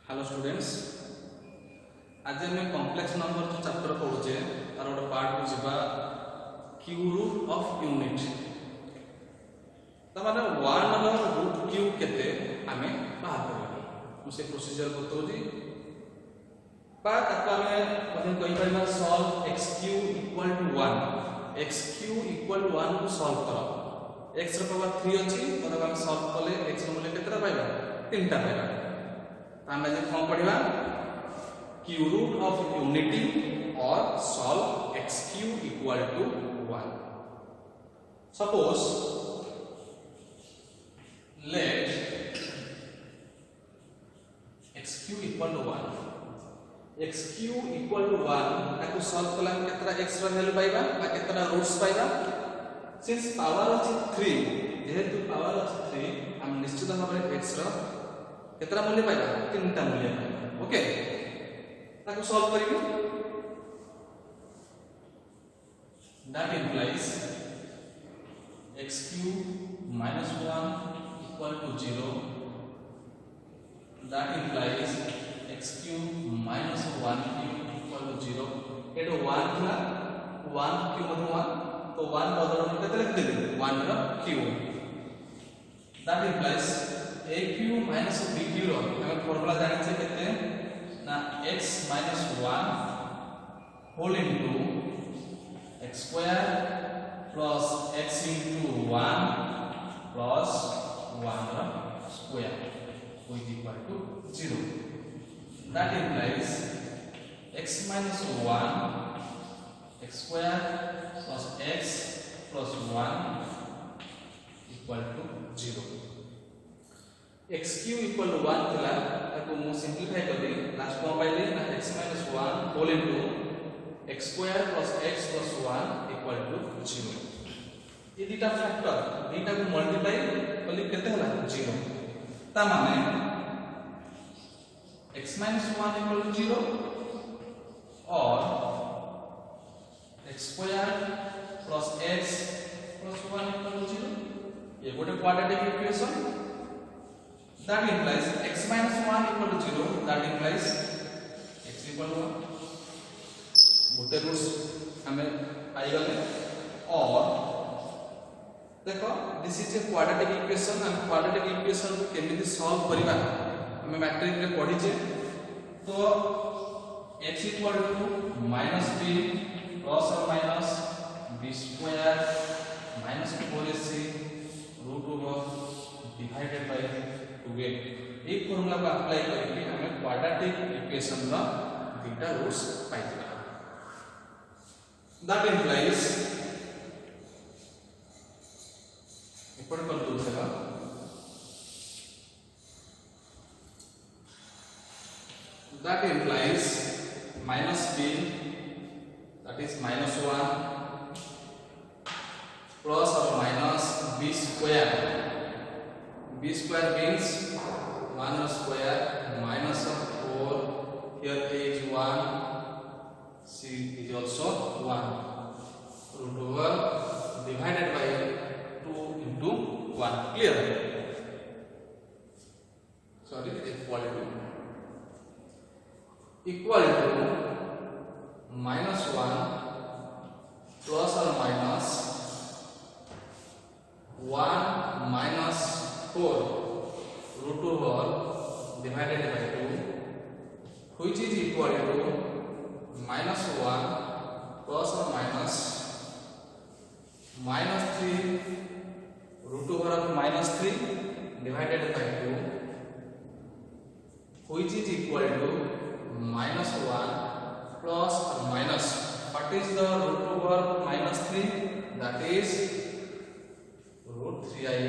Hello students, आज आम complex number जो चैप्टर पढ़ुचे तार गोटे पार्ट को जीवा क्यू रूट ऑफ यूनिट तमाने 1 रो रूट क्यू केते आमे बाहर करबा मुसे प्रोसीजर बतौजी बा ताको आमे मने कहि परबा solve x cube equal to 1 x cube equal to 1 को सॉल्व करो x रो पावर 3 अछि तो हम सॉल्व कले x रो मूल्य केतेटा पाइबा 3 टा पाइबा आमे जे फॉर्म पढ़िबा क्यू रूट ऑफ यूनिटी और solve x cube equal to 1 suppose let x cube equal to 1 x cube equal to 1 ताको सॉल्व कला केतरा x रो वैल्यू पाइबा आ केतरा रूट्स पाइबा सिंस पावर अछि 3 जेहेतु पावर अछि 3 हम निश्चित भाबरे x रो केतरा मूल्य पाइबा 3 टा मूल्य पाइबा ओके ताको सॉल्व करिबो that implies x cube minus 1 equal to 0 that implies x cube minus 1 cube equal to 0 एटो 1 थिला 1 क्यूब मधु 1 तो 1 बदल में केते लिख देबे 1 रो cube that implies a cube minus b cube रो हम फार्मूला जानि छै केते ना x minus 1 whole into x square plus x into 1 plus 1 square which is equal to 0. That implies x minus 1 x square plus x plus 1 equal to 0. x cube equal to 1 थिला ताको मु simplify कर दी last form पाइली ना x minus 1 whole into x square plus x plus 1 equal to 0. ये दीटा factor दीटा को multiply कली केते हला 0 ता माने x minus 1 equal to 0 और x square plus x plus 1 equal to 0 ये गोटे quadratic equation that implies x minus 1 equal to 0 that implies x equal to 1 गोटे रूट्स हमें पाई गले और देखो this is a quadratic equation हम क्वाड्रेटिक इक्वेशन को केमिति सॉल्व करिबा हम मैट्रिक रे पढी छे तो x equal to -b plus और minus b square minus 4ac root over divided by 2a एक फार्मूला को अप्लाई करके हमें क्वाड्रेटिक इक्वेशन रा बीटा रूट्स पाइबा that implies equal to देगा that implies minus b that is minus 1 plus or minus b square means 1 square minus of 4 here a is 1 c is also 1 root over divided by 2 into 1 clear sorry equal to minus 1 plus or minus 1 minus 4 root over divided by 2 which is equal to minus 1 plus or minus 3 root over of minus 3 divided by 2 which is equal to minus 1 plus or minus what is the root over minus 3 that is root 3i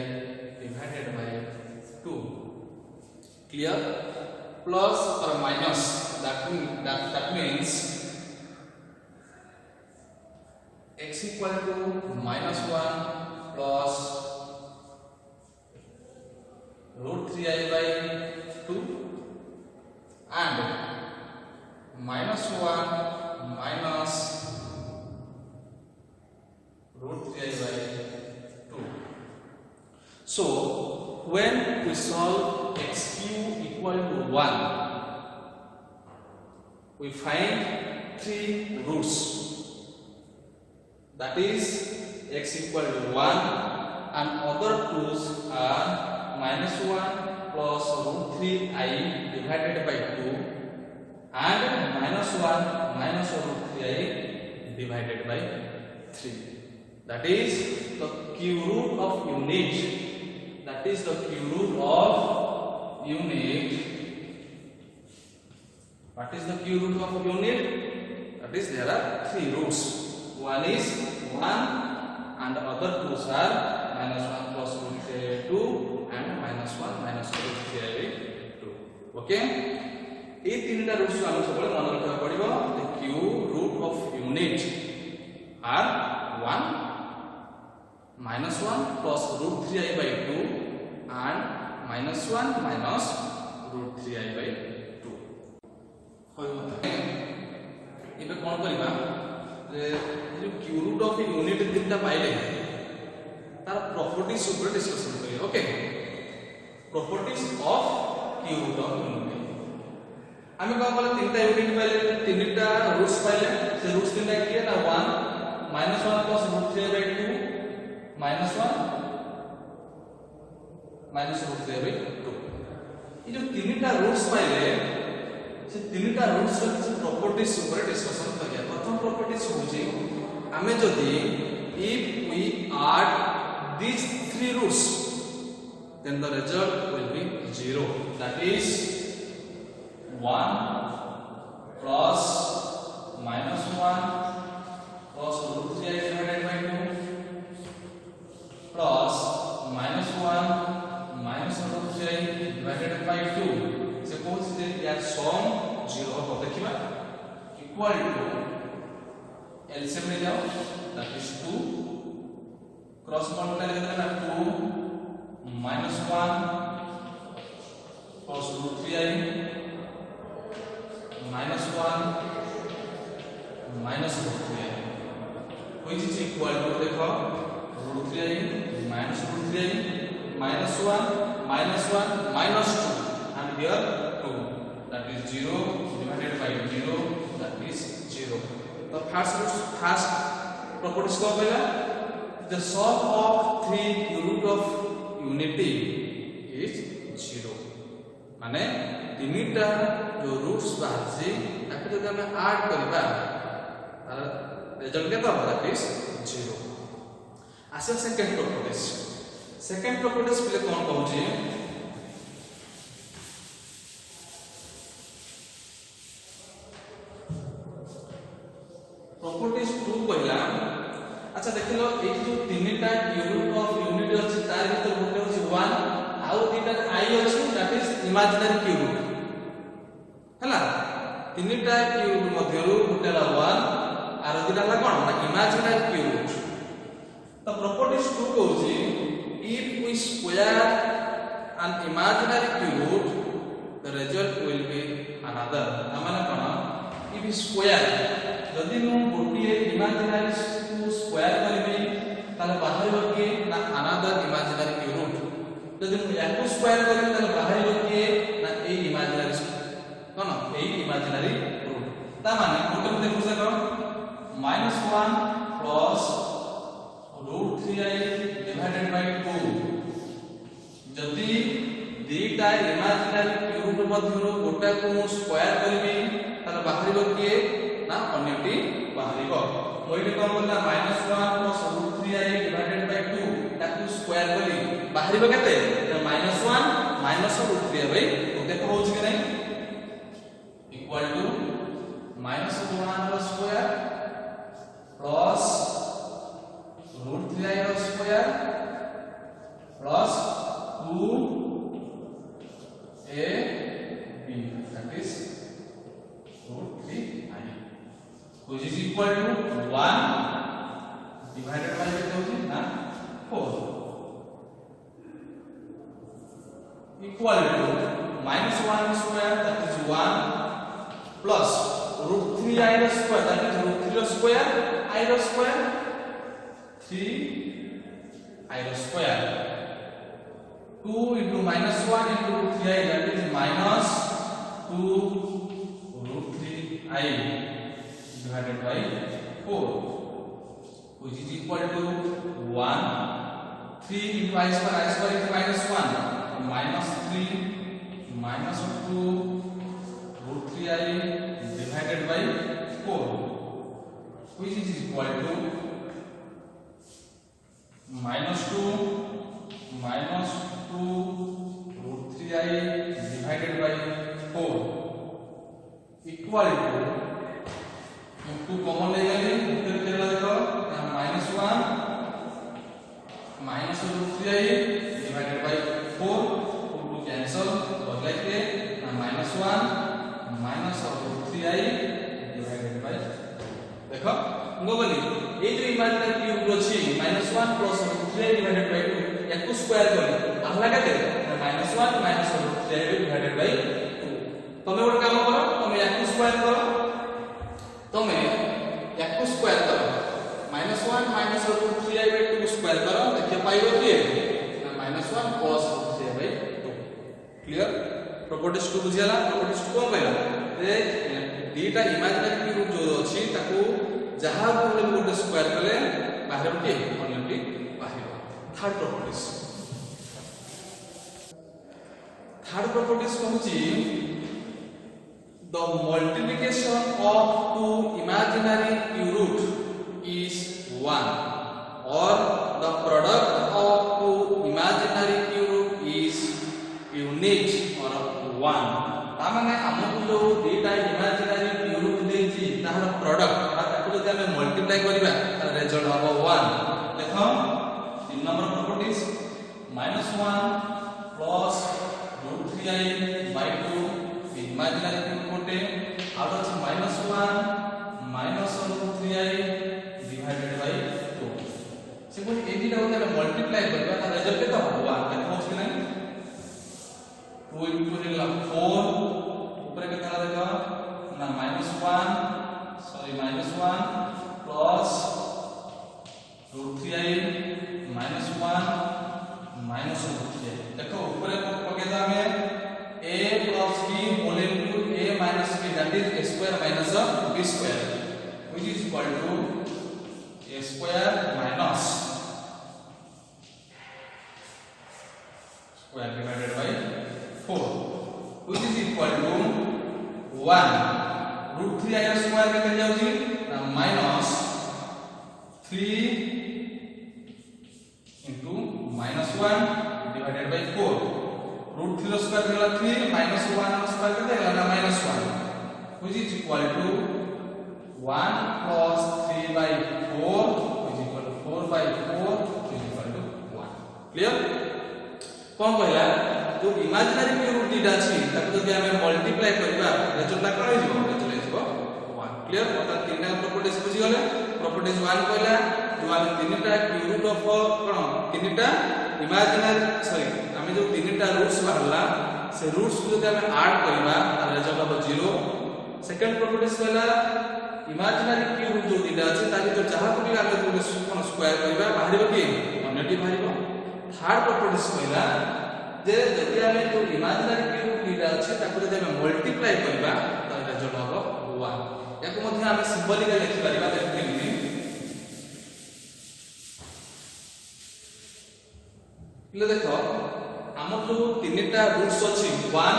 divided by 2 clear plus or minus that means x equal to minus 1 plus root 3i by 2 and minus 1 minus root 3i by 2. So when we solve x cube equal to 1 we find three roots. That is x equal to 1 and other tools are -1 plus root 3i divided by 2 and -1 minus root 3i divided by 3. That is the cube root of unit. That is the cube root of unit. What is the cube root of unit? That is there are three roots. One is 1 and other tools are -1 plus root 3i 2 and -1 minus root 3i 2. Okay? এই তিনটা roots আমি সবলে মনে রাখতে পড়িব। The cube root of unit are 1 -1 plus root 3i by 2 and -1 minus root 3i by 2. ଏବେ କ'ଣ କରିବା ଯେ এই cube root of unit তিনটা পাইলে তার প্রপার্টিজ উপরে ডিসকাশন করিবা। Okay, properties of cube root of unit। আমি কোন বলে তিনটা ইউনিট পাইলে, তিনটা রুটস পাইলে, সে রুটস তিনটা কি না 1 -1 plus root 3i by 2 -1 minus root 3i by 2। এই যে তিনটা রুটস পাইলে সে তিনটা রুটস এর কিছু প্রপার্টিজ উপরে ডিসকাশন করিয়া। প্রথম প্রপার্টিজ হচ্ছে আমি যদি if we add these three roots then the result will be 0. That is 1 plus -1 plus root 3i divided by 2 plus -1 minus root 3i divided by 2. Suppose that their sum 0 हो देखिबा equal to LCM ले जाओ, that is 2 cross multiply करना ना 2 -1 plus root 3i -1 minus root 3i, which is equal to देखो root 3i minus root 3i -1 minus 2 and here 2, that is 0 divided by 0, that is 0. The first properties को पहला the sum of three root of unity is 0। माने तीनटा जो roots बाहर ताको जब हम ऐड करबा तार रिजल्ट के तो दैट इज 0। आसे सेकंड प्रॉपर्टीज पहले कोन कहूची प्रॉपर्टीज 2 कहला। अच्छा देखिलो ए जो तीनटा क्यूब ऑफ यूनिट अछि तार भीतर गोटे अछि 1 आउ तीनटा i अछि, दैट इज इमेजिनरी क्यूब हला। तीनटा क्यूब मध्यरु गोटे 1 आरो दिटा ला कोन ना इमेजिनरी क्यूब। तो properties 2 कहूची if we square an imaginary cube the result will be another। माने कोन if we square जदि मु गोटे इमेजिनरी को स्क्वायर करबी ताले बाहर होके ना अनदर इमेजिनरी क्यूब। जदि मु याको स्क्वायर करबी ताले बाहर होके ना ए इमेजिनरी कोन ए इमेजिनरी रूट। ता माने गोटे देखु सको -1 plus root 3i divided by 2 जदि दीटा इमेजिनरी क्यूब मध्यरु गोटा को मु स्क्वायर करबी ताले बाहर होके ना अन्यटी बाहरिबो। मोइटे कोन बोलला -1 plus root 3i divided by 2 ताकू स्क्वायर करी बाहरिबो केते -1 minus root 3i by 2 देखो होछ कि नै इक्वल टू -1 रो स्क्वायर plus root 3i रो square plus 2ab, that is root 3i, which is equal to 1 divided by ना 4 equal to -1 square, that is 1 plus root 3i square, that is root 3 square i square 3i square 2 into -1 into root 3i, that is minus 2 root 3i 3i divided by 4, which is equal to 1 3 into I square into minus 1, minus 3 minus 2 root 3i divided by 4, which is equal to minus 2 root 3i divided by 4 equal to 2 common ले गए उत्तर क्या देखो minus 1 minus root 3i divided by 4 to cancel बदला के minus 1 minus root 3i divided by देखो उनको बोली ये जो इमेजिनरी क्यूब अछि -1 + √3i divided by 2 याको स्क्वायर करले आहला केते -1 √3i divided by 2 तमे ଗୋଟେ काम करो तमे याको स्क्वायर करो -1 -√3i by 2 स्क्वायर करो देखिए पाइबो कि -1 + √3i by 2 क्लियर प्रॉपर्टीज को बुझियाला प्रॉपर्टीज को कहला ए दीटा इमेजिनरी क्यूब जो अछि ताको जहां बोले गोटे स्क्वायर कले बाहर के ओनली बाहर थर्ड प्रॉपर्टीज कहूची the multiplication of two imaginary cube root is 1 और the product of two imaginary cube root is unit और 1 तामाने हमको जो डेटा इमेजिनरी क्यू रूट देछि तार प्रोडक्ट যদি আমি মল্টিপ্লাই করিবা তার রেজাল্ট হবে 1 দেখো 3 number properties -1 plus √3i by 2 imaginary cube কোটে আর আছে -1 minus √3i divided by 2 সেগুলো এই দুটো যদি আমরা মাল্টিপ্লাই করবা তার রেজাল্ট কত হবে 1 দেখো কি নাই 2 into 4 উপরে কত দেখো না -1 plus √3i -1 minus √3i देखो ऊपर पके था हमें a plus b whole into a minus b that is a square minus b square which is equal to a square minus square divided by 4 which is equal to 1 √3i square केते जाउची minus 3 into -1 divided by 4 √3 square केला 3 -1 square केते गेला -1 which is equal to 1 plus 3 by 4 which is equal to 4 by 4 which is equal to 1 clear कोन कहला जो imaginary cube root डीटा अछि ताको जदि हमें मल्टीप्लाई करबा रिजल्ट ला करै जिवो क्लियर मतलब तीनटा प्रॉपर्टीज बुझी गले प्रॉपर्टीज 1 कहला जो हम तीनटा क्यू रूट ऑफ कोन तीनटा इमेजिनरी सॉरी हमें जो तीनटा रूट्स बाहरला से रूट्स को जदि हमें ऐड करबा तार रिजल्ट हो 0 सेकंड प्रॉपर्टीज कहला इमेजिनरी क्यू रूट जो डीटा अछि ताकि जो जहां को भी हम कोन स्क्वायर करबा बाहरिबो कि अन्यटी बाहरिबो थर्ड प्रॉपर्टीज कहला जे जदि हमें जो इमेजिनरी क्यू रूट डीटा अछि ताको जदि हमें मल्टीप्लाई करबा तार रिजल्ट हो 1 याको मध्ये हम सिंबलिकली लिखि परिबा देखिबी ले देखो हम जो तीनटा रूट्स अछि 1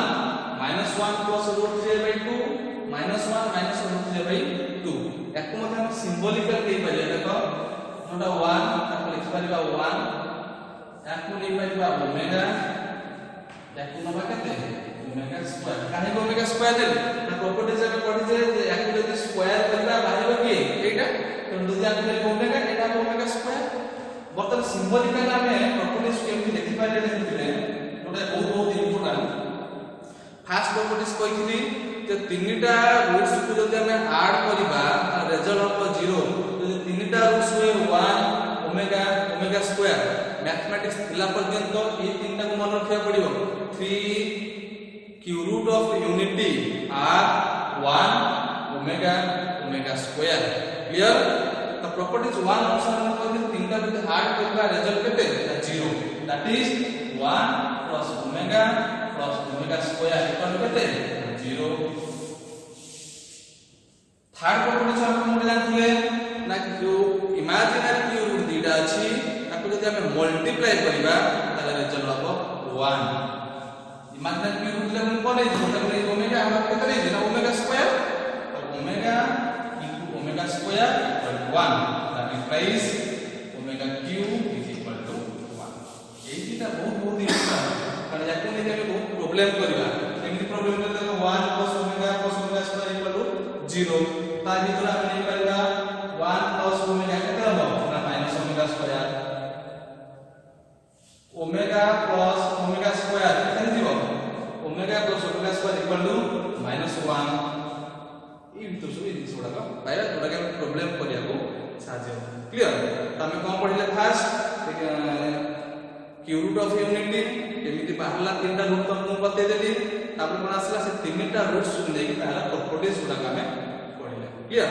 -1 plus √3 by 2 -1 minus √3 by 2 याको मध्ये हम सिंबलिकली लिखि परिबा देखो जोटा 1 ताको लिखि परिबा 1 याको लिखि परिबा ओमेगा याको नबा केते ओमेगा स्क्वायर काहे ओमेगा स्क्वायर दे ना प्रॉपर्टीज में पढ़ी जे याको यदि स्क्वायर करबा बाहरिबो कि एटा तो यदि हम ओमेगा एटा ओमेगा स्क्वायर बर्तन सिंबलिकली हमें प्रॉपर्टीज केमति लिखि पाले देखिले जोटा बहुत इंपोर्टेंट फास्ट प्रॉपर्टीज कहिथि जे तीनटा रूट्स को जदि हमें ऐड करबा तार रिजल्ट हो 0 यदि तीनटा रूट्स हुए 1 ओमेगा ओमेगा स्क्वायर मैथमेटिक्स थिला पर्यंत ए तीनटा को मन रखिया पड़िबो 3 cube root of unity are 1 omega omega square clear तो प्रॉपर्टीज 1 ऑप्शन में कहले तीनटा को ऐड करबा रिजल्ट केते 0 that is 1 plus omega square equal केते 0 थर्ड प्रॉपर्टी हम कोन जानथिले ना जो इमेजिनरी क्यू रूट दीटा अछि ताको जदि हम मल्टीप्लाई करिबा ताले रिजल्ट हबो 1 इमेजिनरी क्यू रूट ले कोन है मतलब ओमेगा हम केते रे ना ओमेगा स्क्वायर तो omega into omega square equal to 1 that implies omega cube is equal to 1 एइटा बहुत इम्पोर्टेंट कारण याको नै हम बहुत प्रॉब्लम करिबा एमिति प्रॉब्लम करले देखो 1 cos omega square equal to 0 ता भीतर हम नै करबा 1 cos ओमेगा केते हबो ना minus omega square omega plus omega square केते दिबो omega plus omega square equal to -1 ई तो सब ई छोड़ा का पाया थोड़ा के प्रॉब्लम करिया को साजे क्लियर तो हम कोन पढिले first cube root of unity एमिति बाहरला तीनटा रूट तो हम बते देली तापर कोन आसला से तीनटा रूट्स सुन देकी ताला प्रॉपर्टीज गुडा हमें पढिले क्लियर